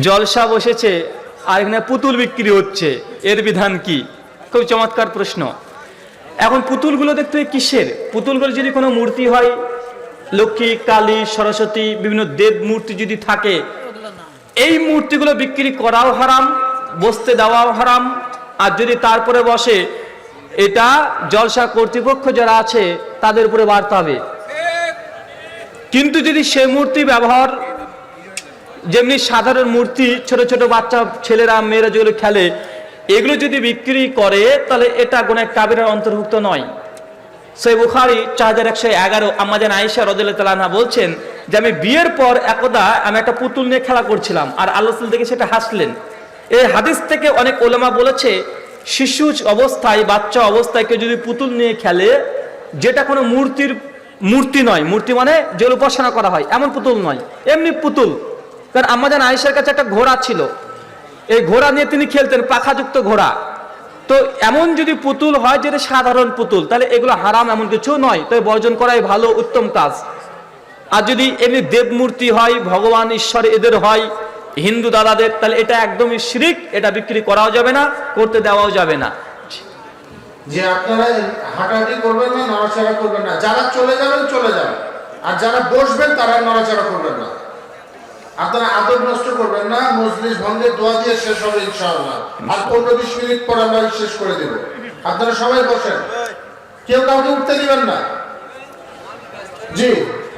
জলসা বসেছে আর এখানে পুতুল বিক্রি হচ্ছে, এর বিধান কি? খুব চমৎকার প্রশ্ন। এখন পুতুলগুলো দেখতে হয় কিসের? পুতুলগুলো যদি কোনো মূর্তি হয়, লক্ষ্মী, কালী, সরস্বতী, বিভিন্ন দেব মূর্তি যদি থাকে, এই মূর্তিগুলো বিক্রি করাও হারাম, বসতে দেওয়াও হারাম। আর যদি তারপরে বসে, এটা জলসা কর্তৃপক্ষ যারা আছে তাদের উপরে বাড়তে হবে। কিন্তু যদি সে মূর্তি ব্যবহার, যেমনি সাধারণ মূর্তি, ছোট ছোট বাচ্চা, ছেলেরা, মেয়েরা যেগুলো খেলে, এগুলো যদি বিক্রি করে, তাহলে এটা গুনাহ কাবিরার অন্তর্ভুক্ত নয়। সহিহ বুখারী 4111 আম্মা জান আয়েশা রাদিয়াল্লাহু তাআলা আনহা বলছেন যে আমি বিয়ের পর একদা আমি একটা পুতুল নিয়ে খেলা করছিলাম, আর আল্লাহ রাসূল দেখে সেটা হাসলেন। এই হাদিস থেকে অনেক ওলামা বলেছে, শিশু অবস্থায়, বাচ্চা অবস্থায় কেউ যদি পুতুল নিয়ে খেলে, যেটা কোনো মূর্তি নয়, মূর্তি মানে যে উপাসনা করা হয় এমন পুতুল নয়, এমনি পুতুল। কারণ আম্মা জান আয়েশার কাছে একটা ঘোড়া ছিল, এই ঘোড়া নিয়ে তিনি খেলতেন, পাখাযুক্ত ঘোড়া। তো এমন যদি পুতুল হয় যেটা সাধারণ পুতুল, তাহলে এগুলো হারাম এমন কিছু নয়, তবে বর্জন করাই ভালো, উত্তম কাজ। আর যদি এমনি দেব মূর্তি হয়, ভগবান ঈশ্বর এদের হয়, হিন্দু দাদাদের, তাহলে এটা একদমই শিরক, এটা বিক্রি করাও যাবে না, করতে দেওয়াও যাবে না। যে আপনারা হাঁটাহাঁটি করবেন না, নড়াচড়া করবেন না, যারা চলে যাবেন চলে যাবেন, আর যারা বসবেন তারা নড়াচড়া করবেন না। আপনারা আদব নষ্ট করবেন না। মজলিস ভঙ্গের দোয়া দিয়ে শেষ হবে ইনশাআল্লাহ, আর 15-20 মিনিট পর আমরা শেষ করে দেব। আপনারা সবাই বসেন, কেউ কাউকে উঠতে দিবেন না। জি,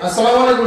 আসসালামু আলাইকুম।